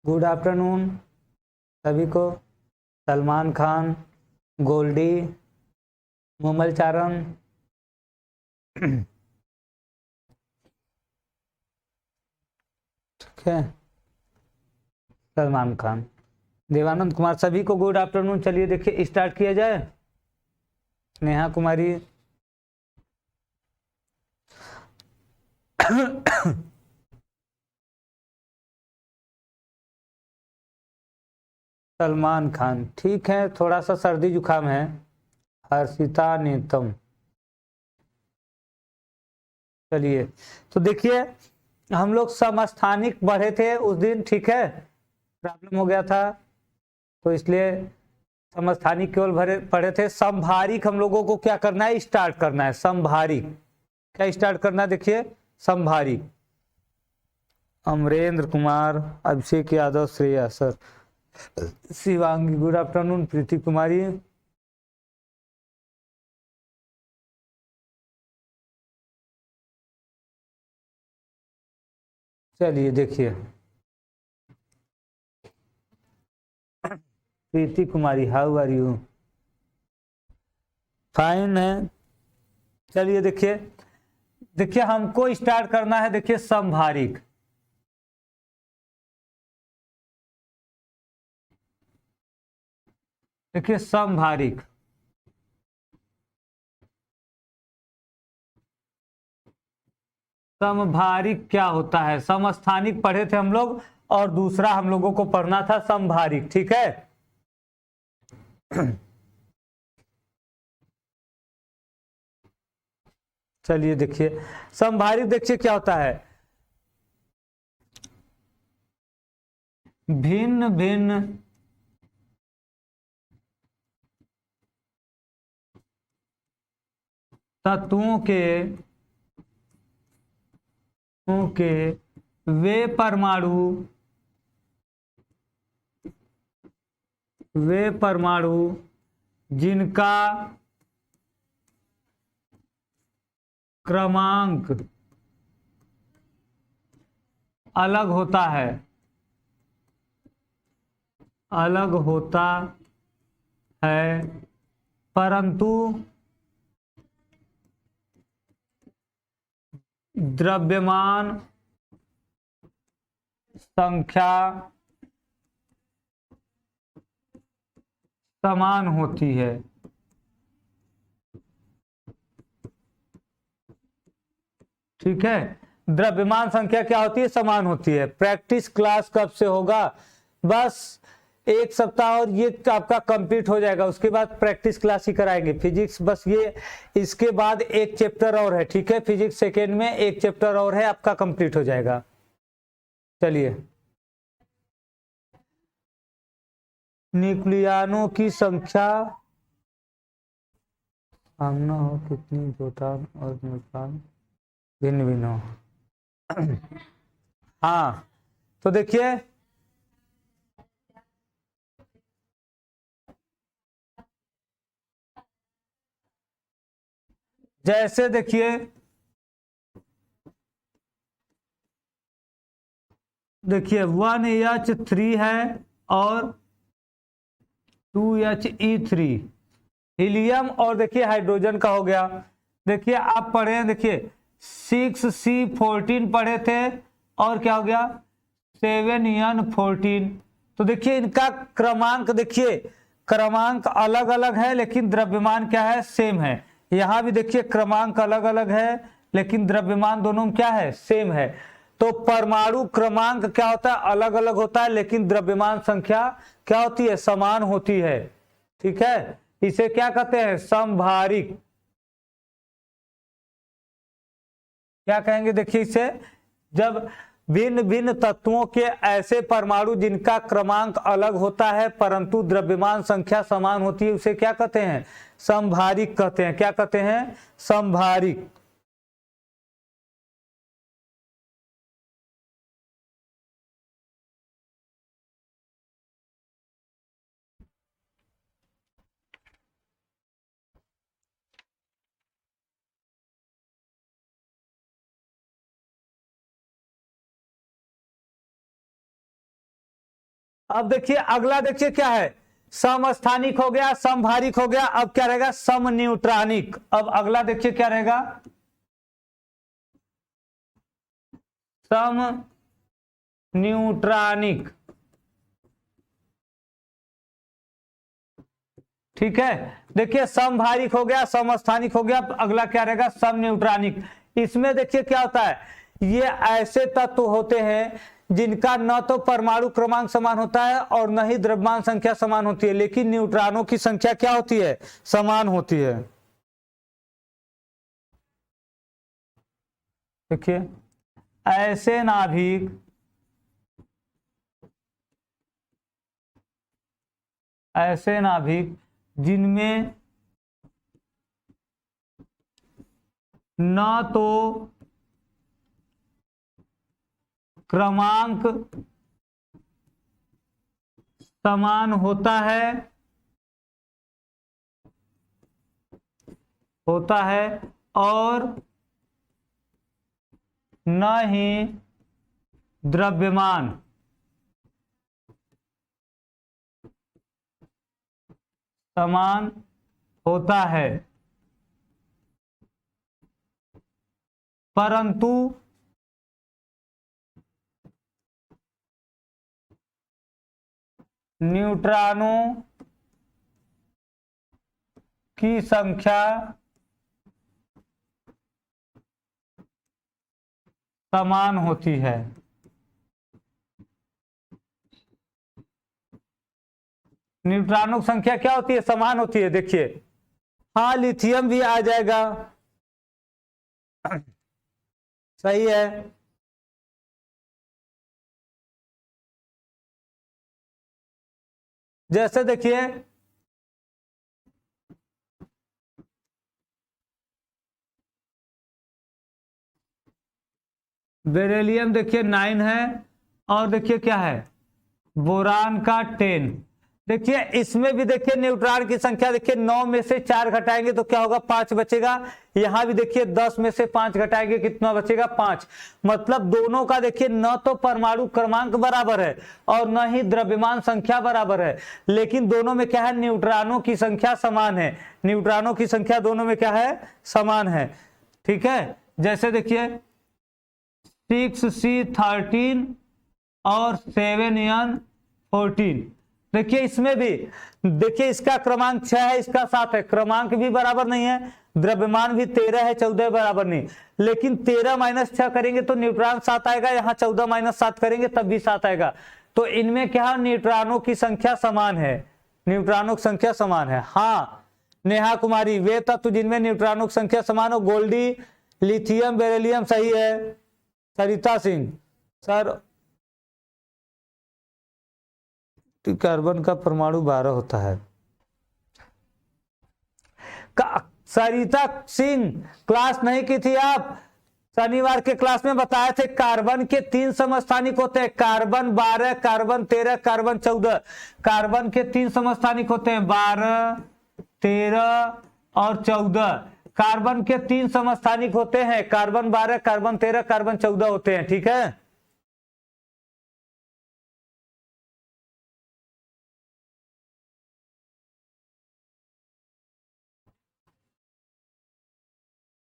Good afternoon सभी को। सलमान खान, गोल्डी, मुमल चारण। ठीक है, सलमान खान, देवानंद कुमार, सभी को गुड आफ्टरनून। चलिए देखिए स्टार्ट किया जाए। नेहा कुमारी। सलमान खान, ठीक है, थोड़ा सा सर्दी जुकाम है। हर्षिता नेतम। चलिए तो देखिए, हम लोग समस्थानिक पढ़े थे उस दिन, ठीक है, प्रॉब्लम हो गया था तो इसलिए समस्थानिक केवल भरे पढ़े थे। संभारिक हम लोगों को क्या करना है, स्टार्ट करना है। संभारिक क्या स्टार्ट करना है, देखिए संभारिक। Amarendra Kumar, Abhishek Yadav, Shreya sir, Shivangi good afternoon, Preeti Kumari. चलिए देखिए, Preeti Kumari, how are you? Fine है। चलिए देखिए, देखिए हमको स्टार्ट करना है, देखिए संभारिक। देखिए समभारिक, समभारिक क्या होता है? समस्थानिक पढ़े थे हम लोग और दूसरा हम लोगों को पढ़ना था समभारिक, ठीक है। चलिए देखिए समभारिक, देखिए क्या होता है, भिन्न भिन्न तत्वों के वे परमाणु जिनका क्रमांक अलग होता है, परंतु द्रव्यमान संख्या समान होती है। ठीक है, द्रव्यमान संख्या क्या होती है, समान होती है। प्रैक्टिस क्लास कब से होगा? बस एक सप्ताह और ये आपका कंप्लीट हो जाएगा, उसके बाद प्रैक्टिस क्लास ही कराएंगे फिजिक्स। बस ये इसके बाद एक चैप्टर और है, ठीक है, फिजिक्स सेकेंड में एक चैप्टर और है, आपका कंप्लीट हो जाएगा। चलिए, न्यूक्लियनों की संख्या सामना हो कितनी प्रोटॉन और न्यूट्रॉन भिन्न भिन्न हो। हाँ तो देखिए, जैसे देखिए, देखिए 1H3 है और 2He3, हीलियम और देखिए हाइड्रोजन का हो गया। देखिए आप पढ़े हैं, देखिए 6C14 पढ़े थे और क्या हो गया 7N14। तो देखिए इनका क्रमांक, देखिए क्रमांक अलग अलग है लेकिन द्रव्यमान क्या है, सेम है। यहां भी देखिए क्रमांक अलग अलग है लेकिन द्रव्यमान दोनों में क्या है, सेम है। तो परमाणु क्रमांक क्या होता है, अलग अलग होता है लेकिन द्रव्यमान संख्या क्या होती है, समान होती है। ठीक है, इसे क्या कहते हैं, समभारिक। क्या कहेंगे, देखिए इसे, जब भिन्न भिन्न तत्वों के ऐसे परमाणु जिनका क्रमांक अलग होता है परंतु द्रव्यमान संख्या समान होती है, उसे क्या कहते हैं, समभारिक कहते हैं। क्या कहते हैं, समभारिक। अब देखिए अगला, देखिए क्या है, समस्थानिक हो गया, समभारिक हो गया, अब क्या रहेगा, सम न्यूट्रॉनिक। अब अगला देखिए क्या रहेगा, सम न्यूट्रॉनिक। ठीक है, देखिए समभारिक हो गया, समस्थानिक हो गया, अगला क्या रहेगा, सम न्यूट्रॉनिक। इसमें देखिए क्या होता है, ये ऐसे तत्व होते हैं जिनका न तो परमाणु क्रमांक समान होता है और न ही द्रव्यमान संख्या समान होती है, लेकिन न्यूट्रॉनों की संख्या क्या होती है, समान होती है। देखिए ऐसे नाभिक, ऐसे नाभिक जिनमें न तो क्रमांक समान होता है और न ही द्रव्यमान समान होता है, परंतु न्यूट्रॉनों की संख्या समान होती है। न्यूट्रॉनों की संख्या क्या होती है, समान होती है। देखिए हाँ, लिथियम भी आ जाएगा, सही है। जैसे देखिए बेरिलियम देखिए 9 है, और देखिए क्या है, बोरान का 10। देखिए इसमें भी देखिए न्यूट्रॉन की संख्या, देखिए 9 में से 4 घटाएंगे तो क्या होगा, 5 बचेगा। यहां भी देखिए 10 में से 5 घटाएंगे, कितना बचेगा, 5। मतलब दोनों का देखिए न तो परमाणु क्रमांक बराबर है और न ही द्रव्यमान संख्या बराबर है, लेकिन दोनों में क्या है, न्यूट्रॉनों की संख्या समान है। न्यूट्रॉनों की संख्या दोनों में क्या है, समान है। ठीक है, जैसे देखिए 6C13 और 7N14। देखिए इसमें भी देखिए इसका क्रमांक 6 है, इसका 7 है, क्रमांक भी बराबर नहीं है, द्रव्यमान भी 13 है, 14 बराबर नहीं। लेकिन 13 माइनस 6 करेंगे तो न्यूट्रॉन 7 आएगा, यहाँ 14 माइनस 7 करेंगे तब भी 7 आएगा। तो इनमें क्या, न्यूट्रॉनों की संख्या समान है, न्यूट्रॉनों की संख्या समान है। हाँ नेहा कुमारी, वे तत्व जिनमें न्यूट्रॉनों की संख्या समान हो, गोल्डी, लिथियम, बेरिलियम, सही है। सरिता सिंह, सर कार्बन का परमाणु 12 होता है। सरिता सिंह क्लास नहीं की थी आप, शनिवार के क्लास में बताए थे कार्बन के 3 समस्थानिक होते हैं, कार्बन 12, कार्बन 13, कार्बन 14। कार्बन के 3 समस्थानिक होते हैं, 12, 13 और 14। कार्बन के 3 समस्थानिक होते हैं, कार्बन 12, कार्बन 13, कार्बन 14 होते हैं। ठीक है,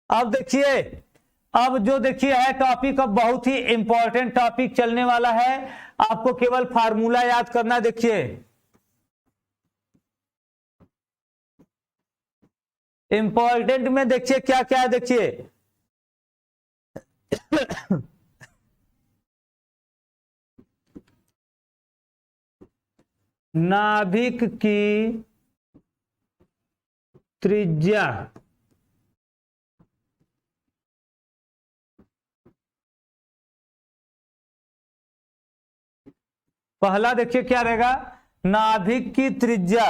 अब देखिए, अब जो देखिए है टॉपिक, अब बहुत ही इंपॉर्टेंट टॉपिक चलने वाला है, आपको केवल फार्मूला याद करना। देखिए इंपॉर्टेंट में देखिए क्या क्या है, देखिए नाभिक की त्रिज्या, पहला देखिए क्या रहेगा, नाभिक की त्रिज्या।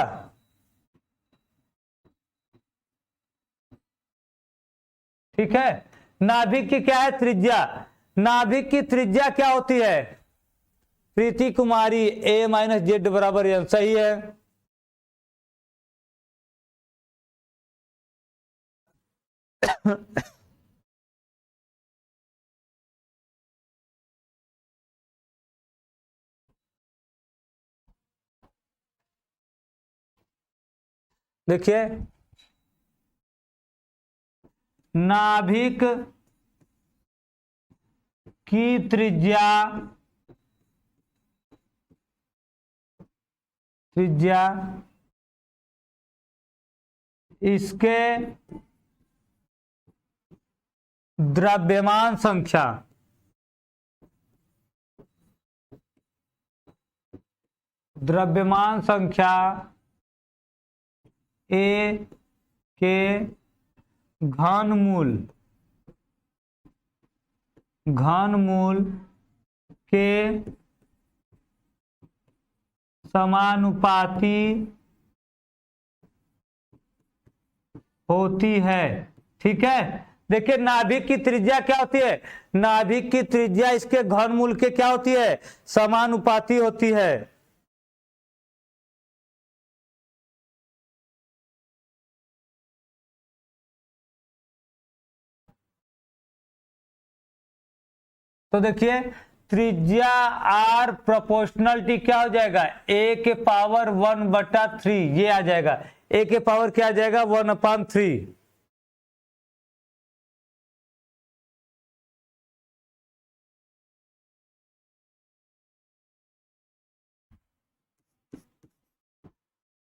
ठीक है, नाभिक की क्या है, त्रिज्या। नाभिक की त्रिज्या क्या होती है, प्रीति कुमारी, a माइनस जेड बराबर एम, सही है। देखिए नाभिक की त्रिज्या इसके द्रव्यमान संख्या ए के घनमूल के समानुपाती होती है। ठीक है, देखिए नाभिक की त्रिज्या क्या होती है, नाभिक की त्रिज्या इसके घनमूल के क्या होती है, समानुपाती होती है। तो देखिए त्रिज्या आर प्रोपोर्शनलिटी क्या हो जाएगा, ए के पावर 1/3 ये आ जाएगा, ए के पावर क्या आ जाएगा 1/3।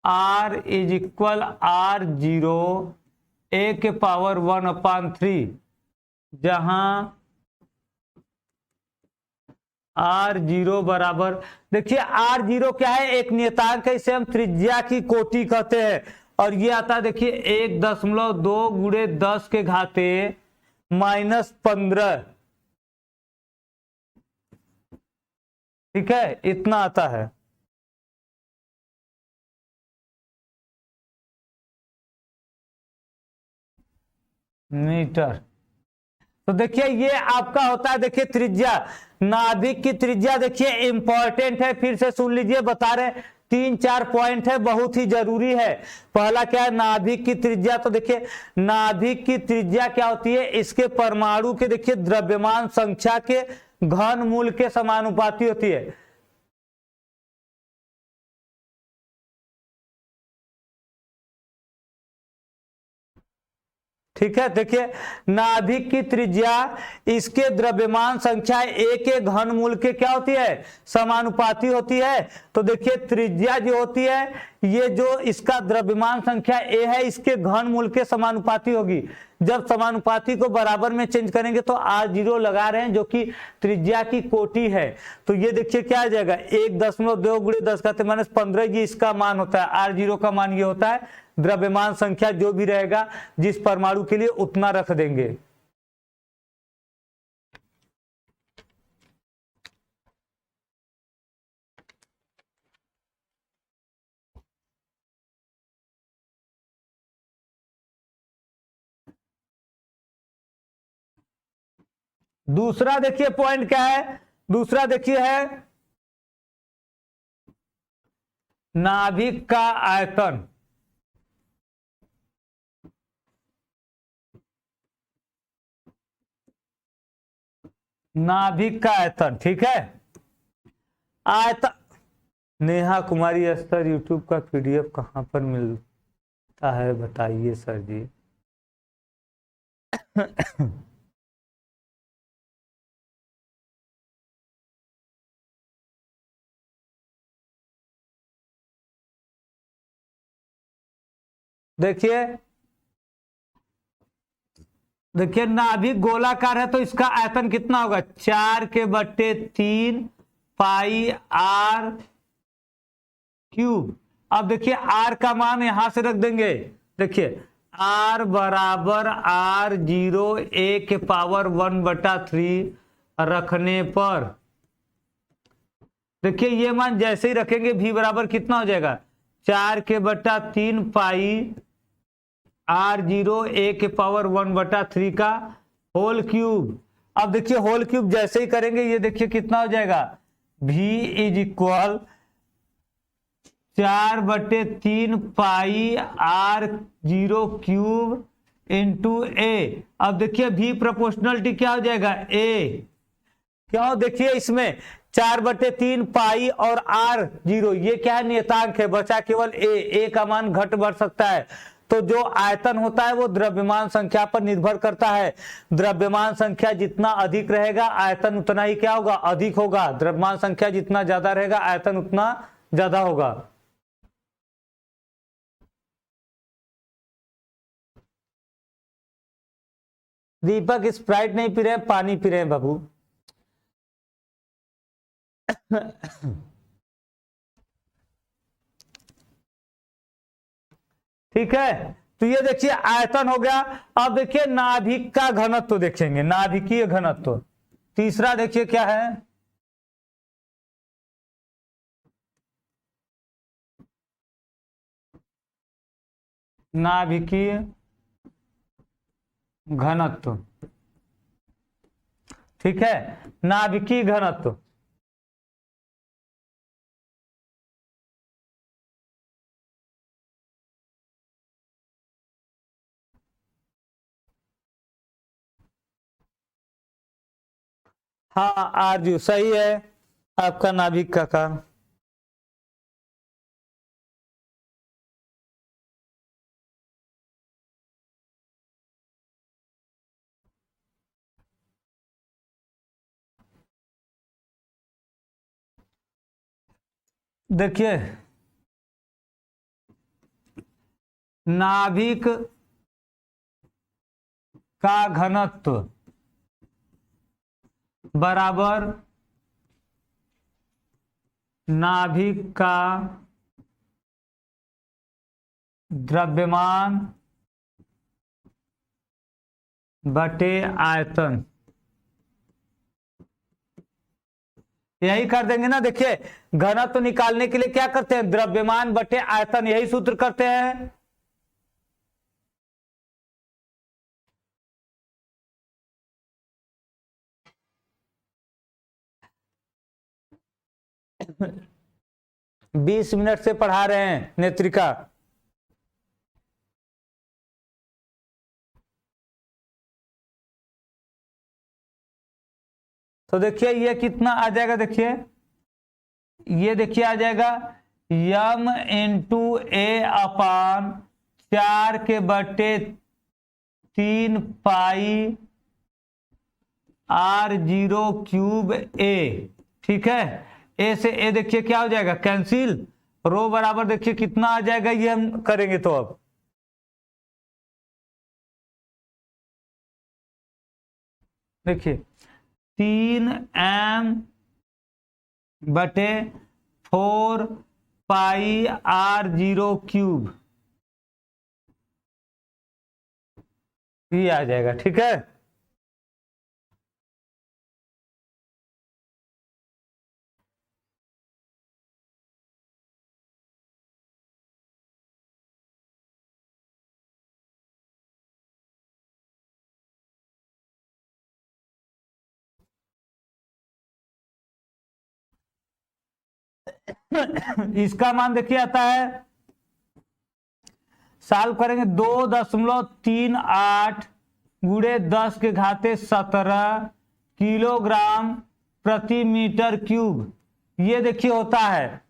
R इज इक्वल R0 ए के पावर 1/3, जहां R0 बराबर, देखिए R0 क्या है, एक नियतांक है, इसे हम त्रिज्या की कोटि कहते हैं, और ये आता है देखिए 1.2 गुणे 10 के घाते -15। ठीक है, इतना आता है। मीटर। तो देखिए ये आपका होता है, देखिए त्रिज्या, नाभिक की त्रिज्या देखिए इंपॉर्टेंट है, फिर से सुन लीजिए, बता रहे 3-4 पॉइंट है, बहुत ही जरूरी है। पहला क्या है, नाभिक की त्रिज्या। तो देखिए नाभिक की त्रिज्या क्या होती है, इसके परमाणु के देखिए द्रव्यमान संख्या के घनमूल के समानुपाती होती है। ठीक है, देखिए नाभिक की त्रिज्या इसके द्रव्यमान संख्या ए के घनमूल के क्या होती है, समानुपाती होती है। तो देखिए त्रिज्या जो होती है, ये जो इसका द्रव्यमान संख्या ए है, इसके घनमूल के समानुपाती होगी। जब समानुपाती को बराबर में चेंज करेंगे तो R0 लगा रहे हैं, जो कि त्रिज्या की कोटि है। तो ये देखिए क्या आ जाएगा, 1.2 गुणे 10 का -15 ये इसका मान होता है। R0 का मान ये होता है, द्रव्यमान संख्या जो भी रहेगा जिस परमाणु के लिए उतना रख देंगे। दूसरा देखिए पॉइंट क्या है, दूसरा देखिए है नाभिक का आयतन। नाभिक का आयतन, ठीक है, आयतन। नेहा कुमारी अस्तर यूट्यूब का PDF कहां पर मिलता है बताइए सर जी। देखिए देखिए नाभिक गोलाकार है, तो इसका आयतन कितना होगा, 4/3 पाई R क्यूब। अब देखिए R का मान यहां से रख देंगे, देखिए R बराबर R0 ए के पावर 1/3 रखने पर देखिए ये मान जैसे ही रखेंगे V बराबर कितना हो जाएगा, 4/3 पाई R0 ए के पावर 1/3 का होल क्यूब। अब देखिए होल क्यूब जैसे ही करेंगे, ये देखिए कितना हो जाएगा, V is equal 4/3 pi R0 cube into A. अब देखिए V प्रोपोर्शनलिटी क्या हो जाएगा, A। क्यों, देखिए इसमें 4/3 पाई और r0 ये क्या है, नियतांक है, बचा केवल a का मान घट बढ़ सकता है। तो जो आयतन होता है वो द्रव्यमान संख्या पर निर्भर करता है। द्रव्यमान संख्या जितना अधिक रहेगा आयतन उतना ही क्या होगा, अधिक होगा। द्रव्यमान संख्या जितना ज्यादा रहेगा आयतन उतना ज्यादा होगा। दीपक स्प्राइट नहीं पी रहे हैं, पानी पी रहे हैं बाबू। ठीक है, तो ये देखिए आयतन हो गया। अब देखिए नाभिक का घनत्व तो देखेंगे, नाभिकीय घनत्व। तीसरा देखिए क्या है, नाभिकीय घनत्व। ठीक है, नाभिकीय घनत्व। हाँ आरजू सही है आपका नाभिक का काम। देखिए नाभिक का घनत्व बराबर नाभिक का द्रव्यमान बटे आयतन। यही कर देंगे ना। देखिए घनत्व निकालने के लिए क्या करते हैं, द्रव्यमान बटे आयतन, यही सूत्र करते हैं। बीस मिनट से पढ़ा रहे हैं नेत्रिका। तो देखिए ये कितना आ जाएगा, देखिए ये देखिए आ जाएगा M into A upon 4/3 pi r0³ a। ठीक है, ए से ए देखिए क्या हो जाएगा, कैंसिल। रो बराबर देखिए कितना आ जाएगा, ये हम करेंगे। तो अब देखिए 3m/4 पाई r0³ ये आ जाएगा। ठीक है, इसका मान देखिए आता है, सॉल्व करेंगे 2.38 गुणे 10⁻17 किलोग्राम प्रति मीटर क्यूब। ये देखिए होता है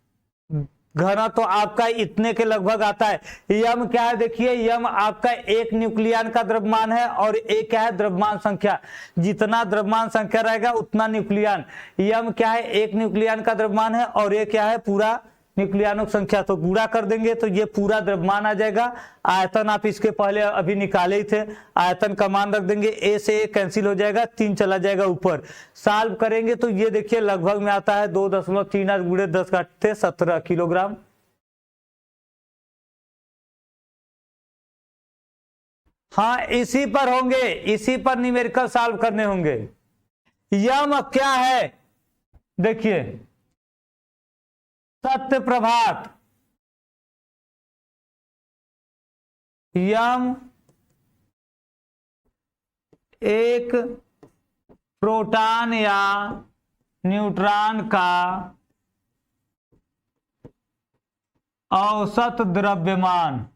घना, तो आपका इतने के लगभग आता है। यम क्या है, देखिए यम आपका एक न्यूक्लियन का द्रव्यमान है और एक क्या है, द्रव्यमान संख्या। जितना द्रव्यमान संख्या रहेगा उतना न्यूक्लियन। यम क्या है, एक न्यूक्लियन का द्रव्यमान है और ये क्या है, पूरा न्यूक्लियनों की संख्या। तो गुणा कर देंगे तो ये पूरा द्रव्यमान आ जाएगा। आयतन आप इसके पहले अभी निकाले ही थे, आयतन का मान रख देंगे, ए से ए कैंसिल हो जाएगा, 3 चला जाएगा ऊपर। सॉल्व करेंगे तो ये देखिए लगभग में आता है 2.38 गुणे 10⁻17 किलोग्राम। हाँ इसी पर होंगे, इसी पर न्यूमेरिकल सॉल्व करने होंगे। यम क्या है, देखिए सत्य प्रभात, यम एक प्रोटॉन या न्यूट्रॉन का औसत द्रव्यमान।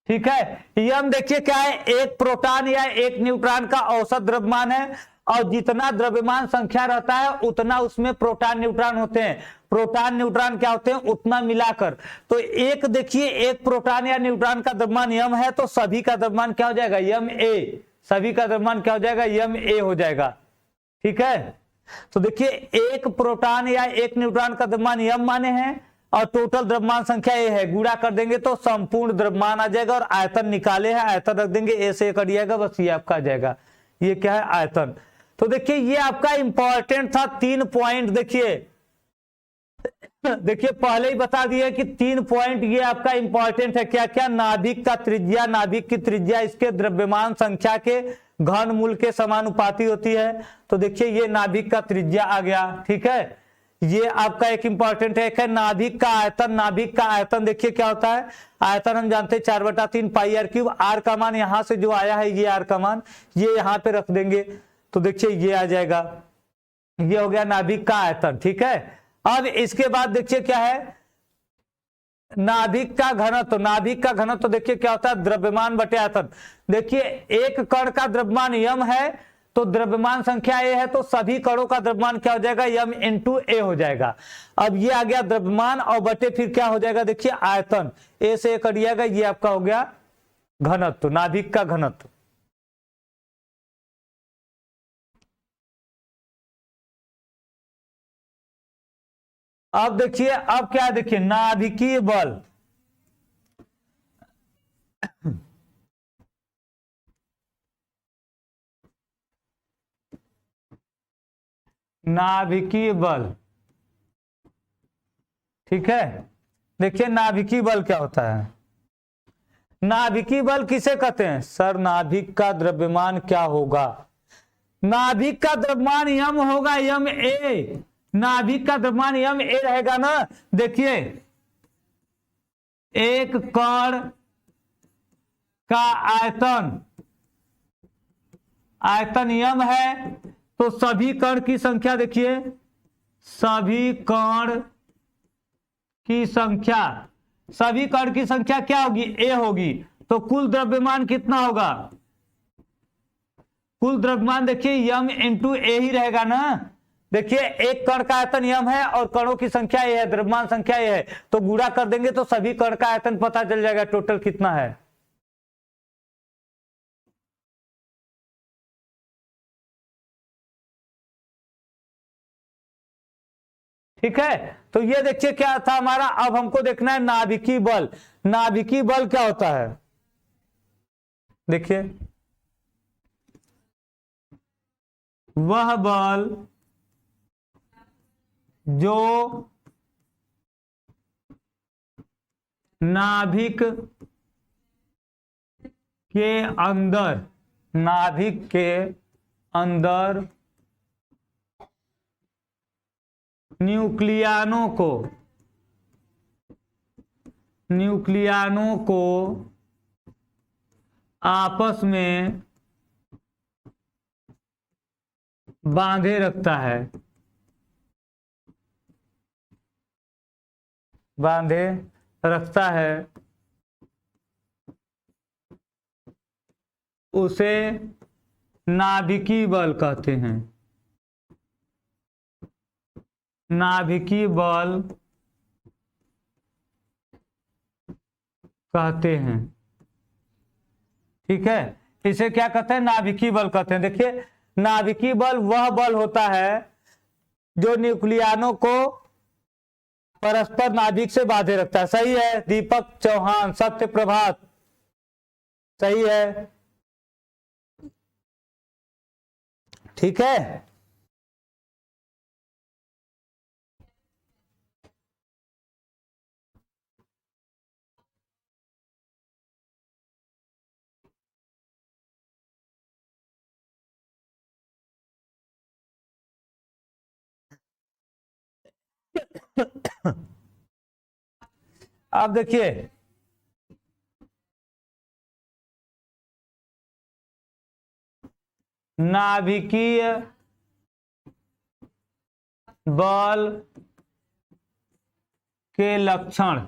ठीक है, यम देखिए क्या है, एक प्रोटॉन या एक न्यूट्रॉन का औसत द्रव्यमान है और जितना द्रव्यमान संख्या रहता है उतना उसमें प्रोटॉन न्यूट्रॉन होते हैं। प्रोटॉन न्यूट्रॉन क्या होते हैं, उतना मिलाकर। तो एक देखिए, एक प्रोटॉन या न्यूट्रॉन का द्रव्यमान m है तो सभी का द्रव्यमान क्या हो जाएगा, ma। सभी का द्रव्यमान क्या हो जाएगा, ma हो जाएगा। ठीक है, तो देखिए एक प्रोटॉन या एक न्यूट्रॉन का द्रव्यमान m माने हैं और टोटल द्रव्यमान संख्या a है। गुणा कर देंगे तो संपूर्ण द्रव्यमान आ जाएगा और आयतन निकाले हैं, आयतन रख देंगे, a से कट जाएगा, बस ये आपका आ जाएगा। ये क्या है, आयतन। तो देखिए ये आपका इंपॉर्टेंट था 3 पॉइंट। देखिए पहले ही बता दिए कि 3 पॉइंट ये आपका इंपॉर्टेंट है। क्या क्या, नाभिक का त्रिज्या, नाभिक की त्रिज्या इसके द्रव्यमान संख्या के घनमूल के समानुपाती होती है। तो देखिए ये नाभिक का त्रिज्या आ गया। ठीक है, ये आपका एक इंपॉर्टेंट है। एक है नाभिक का आयतन। नाभिक का आयतन देखिए क्या होता है, आयतन हम जानते हैं 4/3 पाई r क्यूब। r का मान यहां से जो आया है, ये r का मान ये यहां पे रख देंगे तो देखिए ये आ जाएगा। ये हो गया नाभिक का आयतन। ठीक है, अब इसके बाद देखिए क्या है, नाभिक का घनत्व। नाभिक का घनत्व देखिए क्या होता है, द्रव्यमान बटे आयतन। देखिए एक कण का द्रव्यमान m है तो द्रव्यमान संख्या a है, तो सभी कणों का द्रव्यमान क्या हो जाएगा, m इंटू a हो जाएगा। अब ये आ गया द्रव्यमान और बटे फिर क्या हो जाएगा, देखिए आयतन, a से कट जाएगा, ये आपका हो गया घनत्व, नाभिक का घनत्व। अब देखिए, अब क्या है, देखिए नाभिकीय बल। नाभिकीय बल, ठीक है। देखिए नाभिकीय बल क्या होता है, नाभिकीय बल किसे कहते हैं सर, नाभिक का द्रव्यमान क्या होगा, नाभिक का द्रव्यमान m होगा, ma। नाभिक का द्रव्यमान ma रहेगा ना। देखिए एक कण का आयतन, आयतन m है तो सभी कण की संख्या, देखिए सभी कण की संख्या, सभी कण की संख्या क्या होगी, a होगी। तो कुल द्रव्यमान कितना होगा, कुल द्रव्यमान देखिए m इंटू a ही रहेगा ना। देखिए एक कण का आयतन m है और कणों की संख्या a है, द्रव्यमान संख्या a है, तो गुणा कर देंगे तो सभी कण का आयतन पता चल जाएगा टोटल कितना है। ठीक है, तो ये देखिए क्या था हमारा। अब हमको देखना है नाभिकीय बल। नाभिकीय बल क्या होता है, देखिए वह बल जो नाभिक के अंदर, नाभिक के अंदर न्यूक्लियनों को आपस में बांधे रखता है, बांधे रखता है, उसे नाभिकीय बल कहते हैं। नाभिकीय बल कहते हैं। ठीक है, इसे क्या कहते हैं, नाभिकीय बल कहते हैं। देखिए नाभिकीय बल वह बल होता है जो न्यूक्लियनों को परस्पर नाभिक से बांधे रखता है। सही है दीपक चौहान, सत्य प्रभात, सही है। ठीक है, अब देखिए नाभिकीय बल के लक्षण,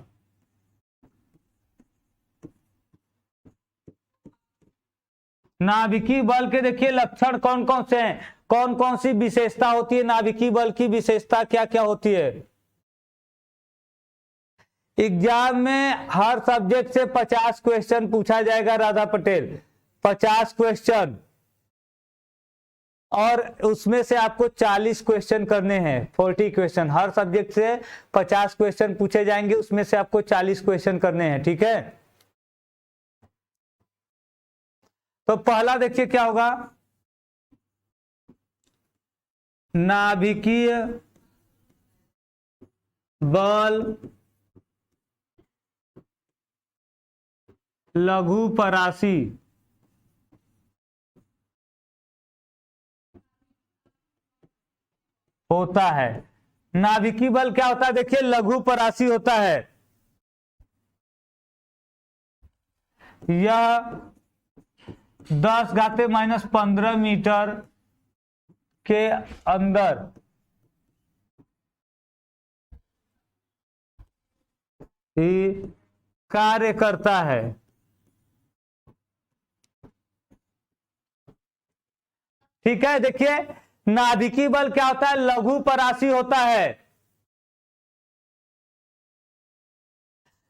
नाभिकीय बल के देखिए लक्षण कौन कौन से हैं। कौन कौन सी विशेषता होती है नाभिकीय बल की? विशेषता क्या क्या होती है? एग्जाम में हर सब्जेक्ट से 50 क्वेश्चन पूछा जाएगा राधा पटेल, 50 क्वेश्चन, और उसमें से आपको 40 क्वेश्चन करने हैं, 40 क्वेश्चन। हर सब्जेक्ट से 50 क्वेश्चन पूछे जाएंगे, उसमें से आपको 40 क्वेश्चन करने हैं, ठीक है। तो पहला देखिए क्या होगा, नाभिकीय बल लघु परासी होता है। नाभिकीय बल क्या होता है? देखिए लघु परासी होता है। यह 10⁻⁻15 मीटर के अंदर ही कार्य करता है। ठीक है, देखिए नाभिकीय बल क्या होता है? लघु परासी होता है।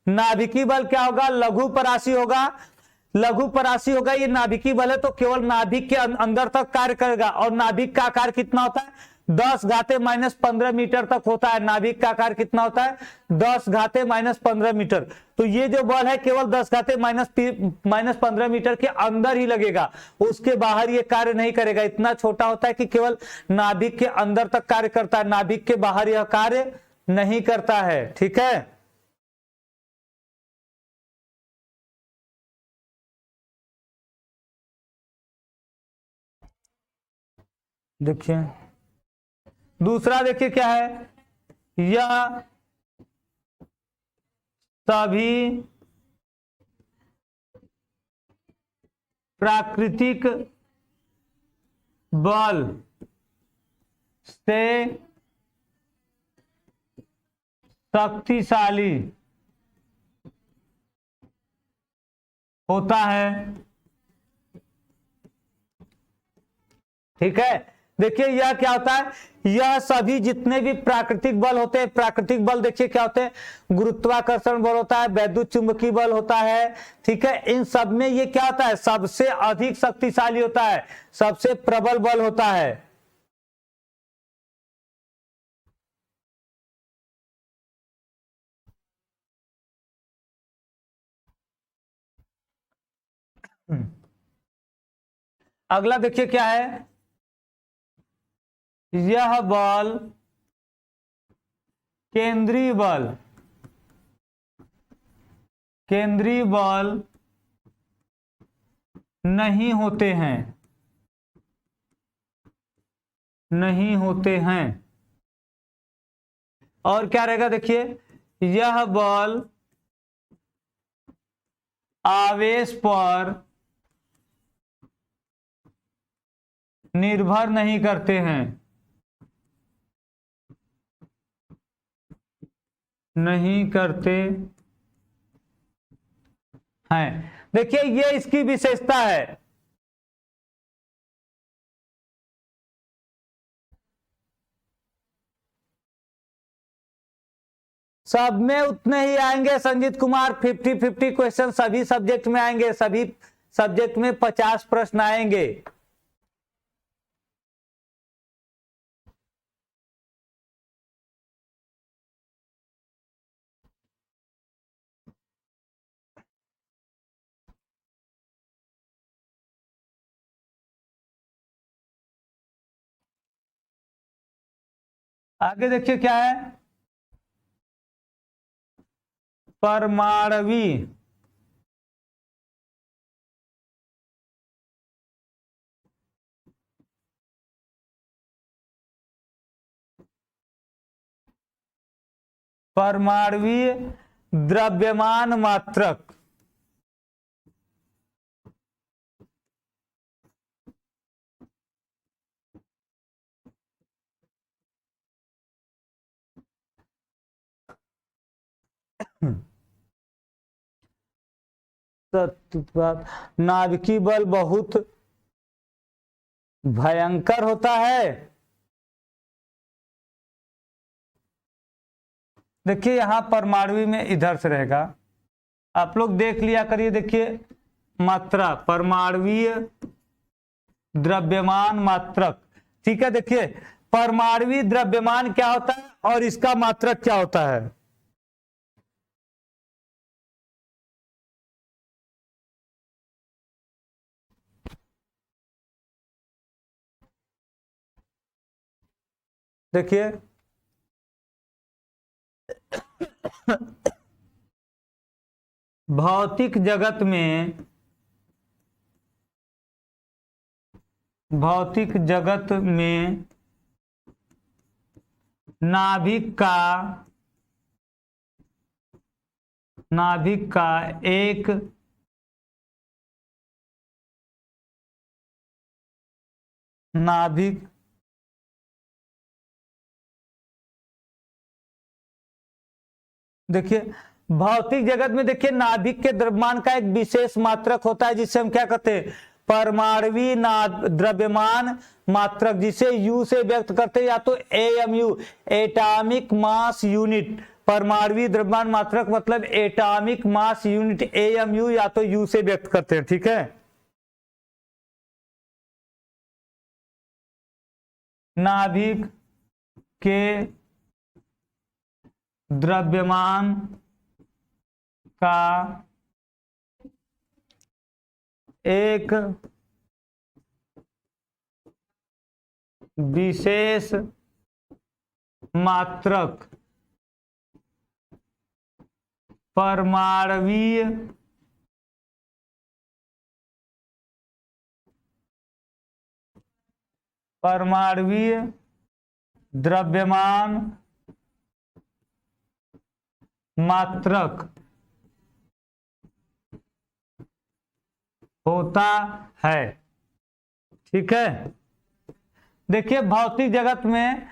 नाभिकीय बल क्या होगा? लघु परासी होगा। लघु परासी होगा, ये नाभिकीय बल है तो केवल नाभिक के अंदर तक कार्य करेगा। और नाभिक का आकार कितना होता है? 10⁻⁻15 मीटर तक होता है। नाभिक का आकार कितना होता है? 10⁻⁻15 मीटर। तो ये जो बल है केवल 10⁻⁻15 मीटर के अंदर ही लगेगा, उसके बाहर ये कार्य नहीं करेगा। इतना छोटा होता है कि केवल नाभिक के अंदर तक कार्य करता है, नाभिक के बाहर यह कार्य नहीं करता है। ठीक है, देखिए दूसरा देखिए क्या है, यह सभी प्राकृतिक बल से शक्तिशाली होता है। ठीक है, देखिए यह क्या होता है? यह सभी जितने भी प्राकृतिक बल होते हैं, प्राकृतिक बल देखिए क्या होते हैं? गुरुत्वाकर्षण बल होता है, वैद्युत चुंबकीय बल होता है। ठीक है, इन सब में ये क्या होता है? सबसे अधिक शक्तिशाली होता है, सबसे प्रबल बल होता है। अगला देखिए क्या है, यह बल केंद्रीय बल, केंद्रीय बल नहीं होते हैं, नहीं होते हैं। और क्या रहेगा? देखिए यह बल आवेश पर निर्भर नहीं करते हैं, नहीं करते हैं। देखिए ये इसकी विशेषता है। सब में उतने ही आएंगे संजीत कुमार, 50-50 क्वेश्चन सभी सब्जेक्ट में आएंगे, सभी सब्जेक्ट में 50 प्रश्न आएंगे। आगे देखिए क्या है, परमाणविक परमाणवीय द्रव्यमान मात्रक नाभिकीय बल बहुत भयंकर होता है। देखिए यहां परमाणु में इधर से रहेगा, आप लोग देख लिया करिए। देखिए मात्रा, परमाणुवीय द्रव्यमान मात्रक, ठीक है। देखिए परमाणुवीय द्रव्यमान क्या होता है और इसका मात्रक क्या होता है। देखिए भौतिक जगत में, भौतिक जगत में नाभिक का एक नाभिक देखिए भौतिक जगत में देखिए नाभिक के द्रव्यमान का एक विशेष मात्रक होता है जिसे हम क्या कहते हैं, परमाणुवीय द्रव्यमान मात्रक, जिसे यू से व्यक्त करते हैं, या तो एएमयू एटॉमिक मास यूनिट। परमाणुवीय द्रव्यमान मात्रक मतलब एटॉमिक मास यूनिट एएमयू, या तो यू से व्यक्त करते हैं, ठीक है। नाभिक के द्रव्यमान का एक विशेष मात्रक परमाणुवीय द्रव्यमान मात्रक होता है, ठीक है। देखिए भौतिक जगत में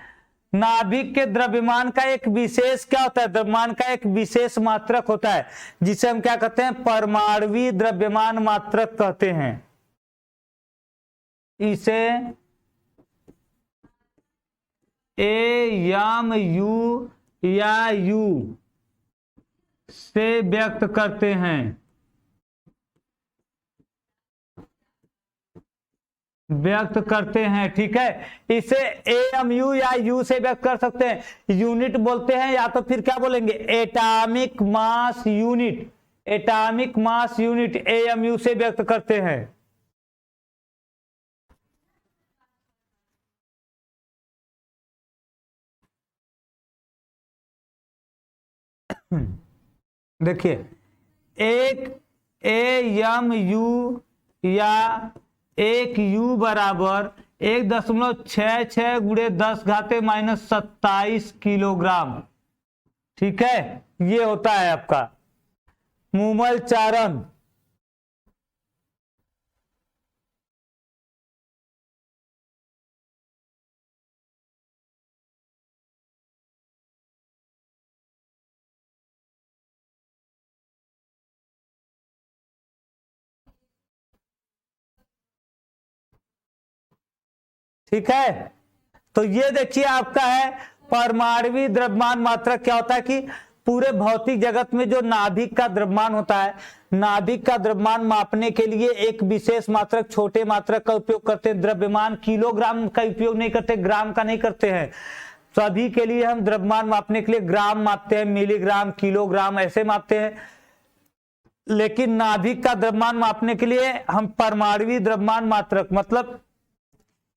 नाभिक के द्रव्यमान का एक विशेष क्या होता है, द्रव्यमान का एक विशेष मात्रक होता है जिसे हम क्या कहते हैं, परमाणुवीय द्रव्यमान मात्रक कहते हैं। इसे एएमयू या यू से व्यक्त करते हैं, ठीक है। इसे एएमयू या यू से व्यक्त कर सकते हैं, यूनिट बोलते हैं, या तो फिर क्या बोलेंगे, atomic mass unit. Atomic mass unit AMU से व्यक्त करते हैं। देखिए एक एएमयू या एक यू बराबर 1.66 गुणे 10⁻⁻27 किलोग्राम, ठीक है। ये होता है आपका मूमल चारण। ठीक है, तो ये देखिए आपका है परमाणुवीय द्रव्यमान मात्रक। क्या होता है कि पूरे भौतिक जगत में जो नाभिक का द्रव्यमान होता है, नाभिक का द्रव्यमान मापने के लिए एक विशेष मात्रक, छोटे मात्रक का उपयोग करते हैं। द्रव्यमान किलोग्राम का उपयोग नहीं करते, ग्राम का नहीं करते हैं। सभी के लिए हम द्रव्यमान मापने के लिए ग्राम मापते हैं, मिलीग्राम, किलोग्राम ऐसे मापते हैं। लेकिन नाभिक का द्रव्यमान मापने के लिए हम परमाणुवीय द्रव्यमान मात्रक मतलब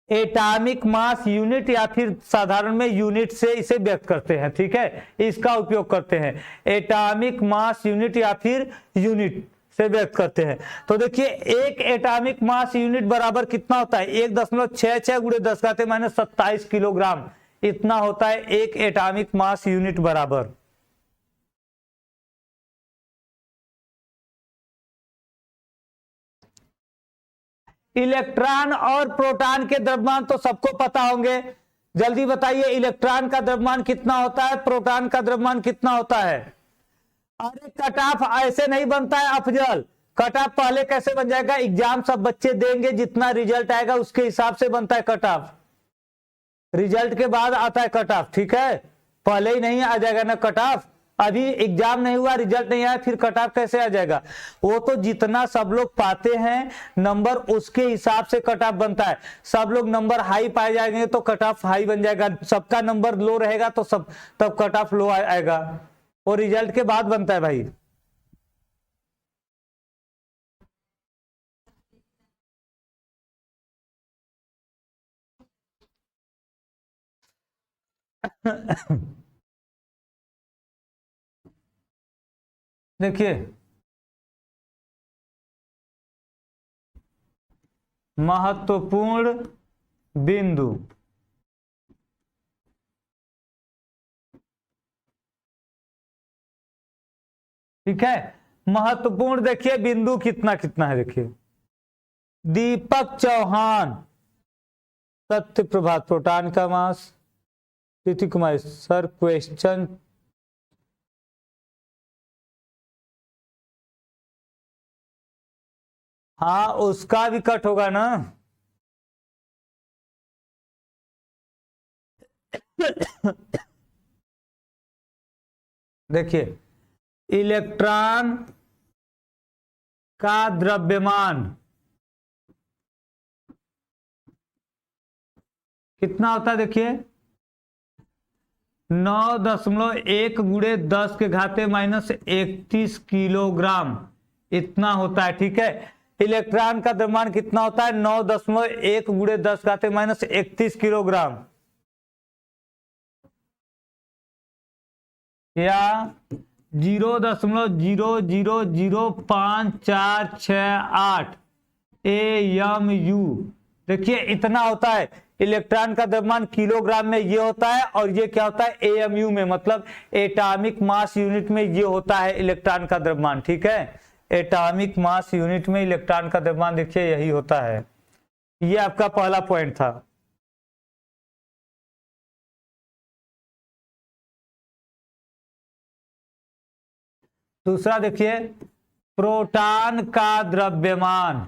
एटॉमिक मास यूनिट या फिर साधारण में यूनिट से इसे व्यक्त करते हैं, ठीक है। इसका उपयोग करते हैं, एटॉमिक मास यूनिट या फिर यूनिट से व्यक्त करते हैं। तो देखिए एक एटॉमिक मास यूनिट बराबर कितना होता है, 1.66 गुणे 10⁻⁻27 किलोग्राम, इतना होता है एक एटॉमिक मास यूनिट बराबर। इलेक्ट्रॉन और प्रोटॉन के द्रव्यमान तो सबको पता होंगे, जल्दी बताइए इलेक्ट्रॉन का द्रव्यमान कितना होता है, प्रोटॉन का द्रव्यमान कितना होता है। अरे कट ऑफ ऐसे नहीं बनता है अफजल, कट ऑफ पहले कैसे बन जाएगा, एग्जाम सब बच्चे देंगे, जितना रिजल्ट आएगा उसके हिसाब से बनता है कट ऑफ। रिजल्ट के बाद आता है कट ऑफ, ठीक है, पहले ही नहीं आ जाएगा ना कट ऑफ। अभी एग्जाम नहीं हुआ, रिजल्ट नहीं आया, फिर कट ऑफ कैसे आ जाएगा? वो तो जितना सब लोग पाते हैं नंबर उसके हिसाब से कट ऑफ बनता है। सब लोग नंबर हाई पाए जाएंगे तो कट ऑफ हाई बन जाएगा, सबका नंबर लो रहेगा तो सब तब कट ऑफ लो आएगा। वो रिजल्ट के बाद बनता है भाई। देखिए महत्वपूर्ण बिंदु, ठीक है, महत्वपूर्ण देखिए बिंदु कितना कितना है। देखिए दीपक चौहान, सत्य प्रभात, प्रोटॉन का मास, प्रीति कुमारी सर क्वेश्चन, हाँ उसका भी कट होगा ना। देखिए इलेक्ट्रॉन का द्रव्यमान कितना होता है, देखिए 9.1 गुणे 10 के घाते -31 किलोग्राम इतना होता है, ठीक है। इलेक्ट्रॉन का द्रव्यमान कितना होता है, 9.1 गुणे 10 घाते -31 किलोग्राम, या 0.0005468 AMU। देखिए इतना होता है इलेक्ट्रॉन का द्रव्यमान, किलोग्राम में ये होता है, और ये क्या होता है AMU में, मतलब एटॉमिक मास यूनिट में ये होता है इलेक्ट्रॉन का द्रव्यमान, ठीक है। एटॉमिक मास यूनिट में इलेक्ट्रॉन का द्रव्यमान देखिए यही होता है। ये आपका पहला पॉइंट था। दूसरा देखिए प्रोटॉन का द्रव्यमान,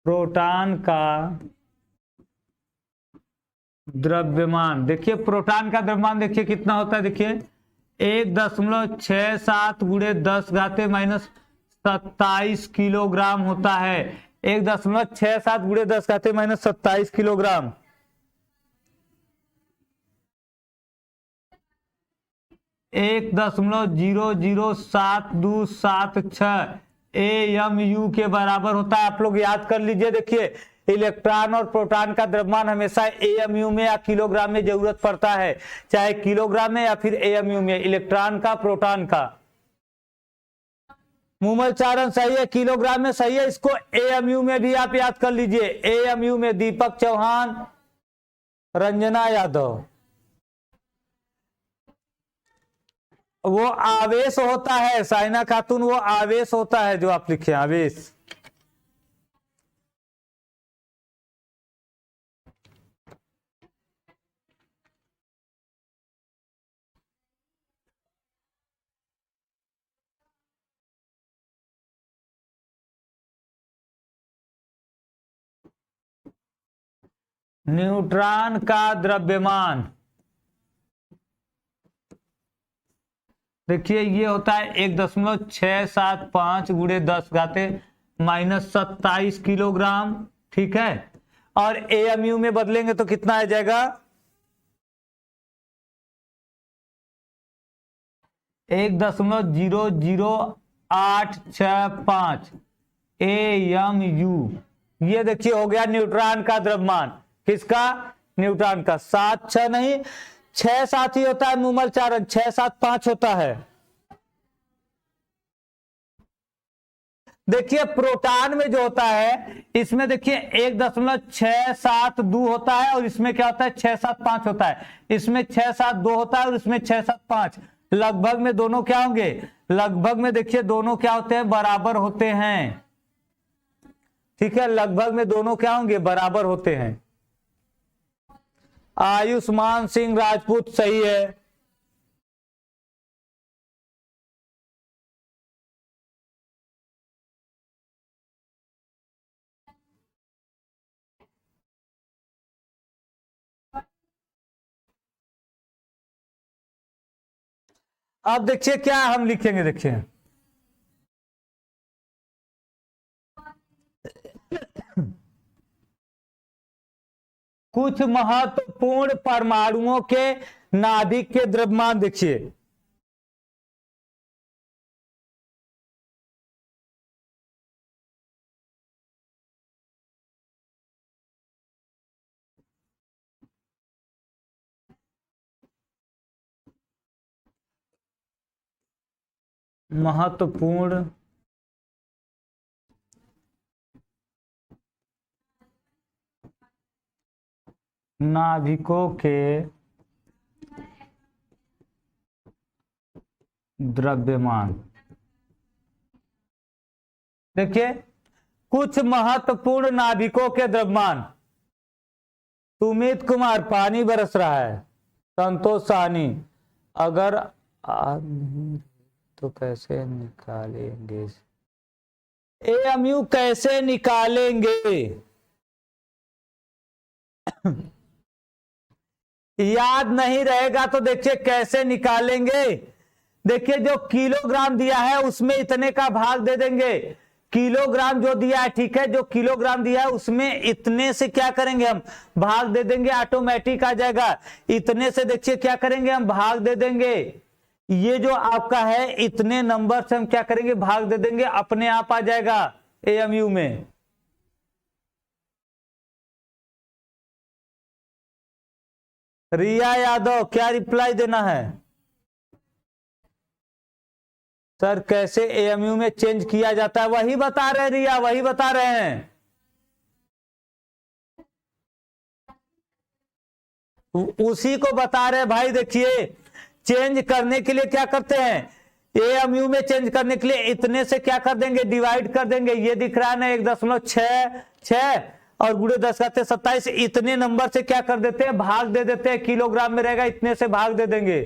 प्रोटॉन का द्रव्यमान, देखिए प्रोटॉन का द्रव्यमान देखिए कितना होता है, देखिए 1.67 गुणे 10 घाते -27 किलोग्राम होता है। 1.67 गुणे 10 घाते -27 किलोग्राम। एक 1.00726 AMU के बराबर होता है। आप लोग याद कर लीजिए। देखिए इलेक्ट्रॉन और प्रोटॉन का द्रव्यमान हमेशा AMU में या किलोग्राम में जरूरत पड़ता है, चाहे किलोग्राम में या फिर AMU में, इलेक्ट्रॉन का प्रोटॉन का। मूमलचारण सही है, किलोग्राम में सही है, इसको AMU में भी आप याद कर लीजिए। AMU में दीपक चौहान, रंजना यादव, वो आवेश होता है, साइना खातून, वो आवेश होता है जो आप लिखे आवेश। न्यूट्रॉन का द्रव्यमान देखिए ये होता है 1.675 गुणे 10 घाते -27 किलोग्राम, ठीक है। और AMU में बदलेंगे तो कितना आ जाएगा, 1.00865 AMU। ये देखिए हो गया न्यूट्रॉन का द्रव्यमान। किसका, न्यूट्रॉन का। 7 6 नहीं, 6 7 ही होता है मूमलचारण, 6 7 5 होता है। देखिए प्रोटॉन में जो होता है इसमें देखिए 1.672 होता है, और इसमें क्या होता है 675 होता है। इसमें 672 होता है और इसमें 675। लगभग में दोनों क्या होंगे, लगभग में देखिए दोनों क्या होते हैं, बराबर होते हैं, ठीक है। लगभग में दोनों क्या होंगे, बराबर होते हैं। आयुष्मान सिंह राजपूत सही है। अब देखिए क्या हम लिखेंगे, देखिए कुछ महत्वपूर्ण परमाणुओं के नाभिक के द्रव्यमान, देखिए महत्वपूर्ण नाभिकों के द्रव्यमान। देखिए कुछ महत्वपूर्ण नाभिकों के द्रव्यमान। सुमित कुमार, पानी बरस रहा है। संतोष साहनी, अगर आज नहीं तो कैसे निकालेंगे, एएमयू कैसे निकालेंगे? याद नहीं रहेगा तो देखिए कैसे निकालेंगे। देखिए जो किलोग्राम दिया है उसमें इतने का भाग दे देंगे, किलोग्राम जो दिया है, ठीक है, जो किलोग्राम दिया है उसमें इतने से क्या करेंगे हम, भाग दे देंगे, ऑटोमेटिक आ जाएगा। इतने से देखिए क्या करेंगे हम, भाग दे देंगे। ये जो आपका है इतने नंबर से हम क्या करेंगे, भाग दे देंगे, अपने आप आ जाएगा एएमयू में। रिया यादव, क्या रिप्लाई देना है? सर कैसे एएमयू में चेंज किया जाता है, वही बता रहे हैं रिया, वही बता रहे हैं। उसी को बता रहे भाई। देखिए चेंज करने के लिए क्या करते हैं, एएमयू में चेंज करने के लिए इतने से क्या कर देंगे, डिवाइड कर देंगे। ये दिख रहा है ना 1.66 और गुणे 10⁻27, इतने नंबर से क्या कर देते हैं, भाग दे देते हैं। किलोग्राम में रहेगा इतने से भाग दे देंगे,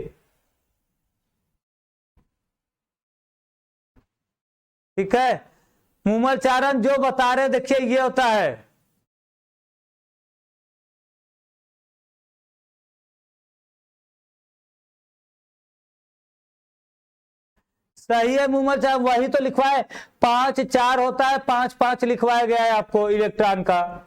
ठीक है। मुमल चारण जो बता रहे देखिए ये होता है। सही है मुमल साहब, वही तो लिखवाए। 5 4 होता है, 5 5 लिखवाया गया है आपको इलेक्ट्रॉन का।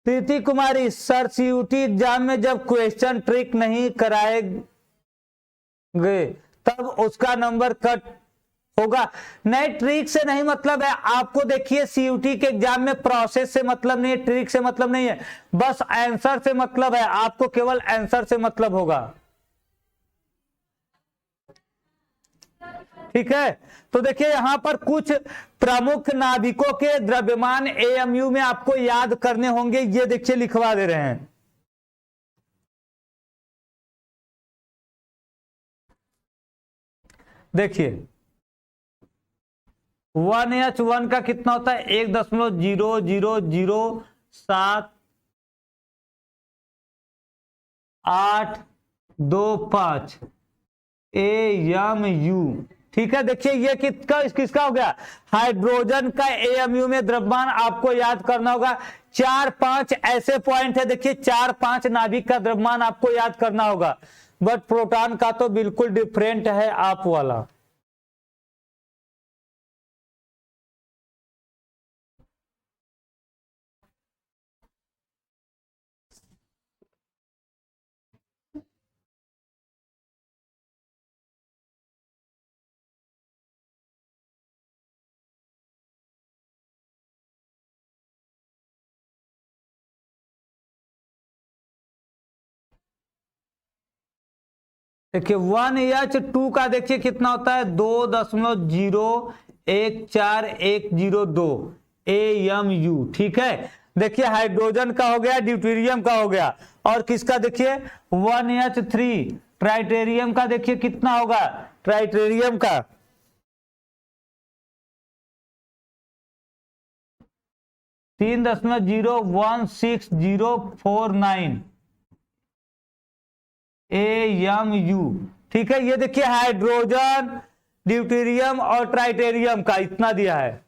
प्रीति कुमारी, सर सीयूटी एग्जाम में जब क्वेश्चन ट्रिक नहीं कराए गए तब उसका नंबर कट होगा। नए ट्रिक से नहीं मतलब है आपको। देखिए सीयूटी के एग्जाम में प्रोसेस से मतलब नहीं है, ट्रिक से मतलब नहीं है, बस आंसर से मतलब है। आपको केवल आंसर से मतलब होगा, ठीक है। तो देखिए यहां पर कुछ प्रमुख नाभिकों के द्रव्यमान एएमयू में आपको याद करने होंगे। ये देखिए लिखवा दे रहे हैं। देखिए 1H1 का कितना होता है, 1.0007825 एएमयू, ठीक है। देखिए ये किसका हो गया, हाइड्रोजन का एएमयू में द्रव्यमान आपको याद करना होगा। 4 5 ऐसे पॉइंट है, देखिए 4 5 नाभिक का द्रव्यमान आपको याद करना होगा। बट प्रोटॉन का तो बिल्कुल डिफरेंट है आप वाला। देखिए 1H2 का देखिए कितना होता है, 2.0141102 एएमयू, ठीक है। देखिए हाइड्रोजन का हो गया, ड्यूटेरियम का हो गया, और किसका देखिए 1H3 ट्राइटेरियम का देखिए कितना होगा, ट्राइटेरियम का 3.01609 AMU। ठीक है, ये देखिए हाइड्रोजन, ड्यूटेरियम और ट्राइटेरियम का इतना दिया है।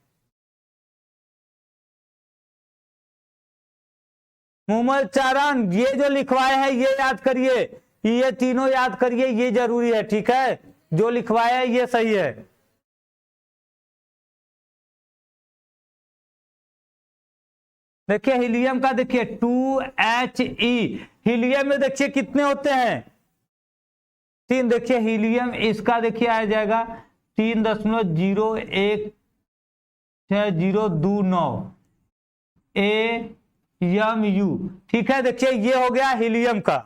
मुमल चारण, ये जो लिखवाए हैं ये याद करिए, ये तीनों याद करिए, ये जरूरी है। ठीक है, जो लिखवाया है ये सही है। देखिए हीलियम का देखिए 2He, हीलियम में देखिए कितने होते हैं, 3। देखिए हीलियम इसका देखिए आ जाएगा 3.01609 AMU। ठीक है, देखिए ये हो गया हीलियम का।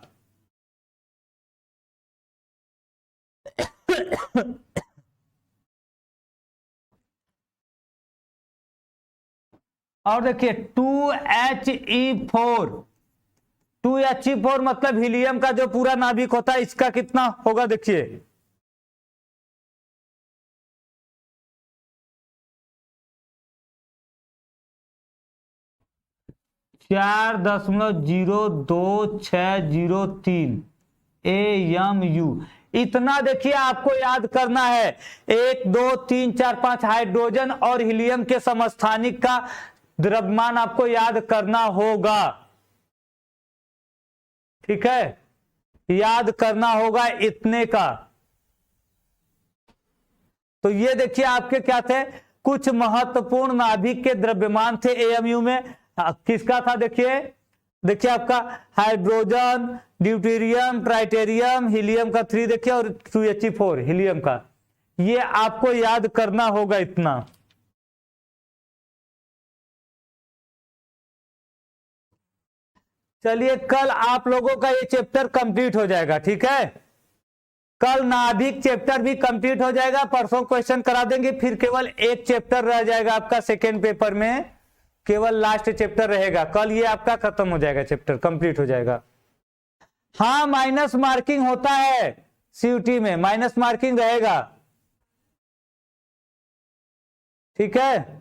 और देखिए 2He4, 2He4 मतलब हीलियम का जो पूरा नाभिक होता है, इसका कितना होगा देखिए, चार 4.02603 AMU। इतना देखिए आपको याद करना है। 1 2 3 4 5 हाइड्रोजन और हीलियम के समस्थानिक का द्रव्यमान आपको याद करना होगा। ठीक है, याद करना होगा इतने का। तो ये देखिए आपके क्या थे, कुछ महत्वपूर्ण नाभिक के द्रव्यमान थे एएमयू में। किसका था देखिए, देखिए आपका हाइड्रोजन, ड्यूटेरियम, ट्राइटेरियम, हीलियम का 3 देखिए, और 2He4 हीलियम का। ये आपको याद करना होगा इतना। चलिए कल आप लोगों का ये चैप्टर कंप्लीट हो जाएगा। ठीक है, कल नाभिक चैप्टर भी कंप्लीट हो जाएगा, परसों क्वेश्चन करा देंगे, फिर केवल एक चैप्टर रह जाएगा आपका सेकेंड पेपर में, केवल लास्ट चैप्टर रहेगा। कल ये आपका खत्म हो जाएगा, चैप्टर कंप्लीट हो जाएगा। हाँ, माइनस मार्किंग होता है सीयूटी में, माइनस मार्किंग रहेगा। ठीक है।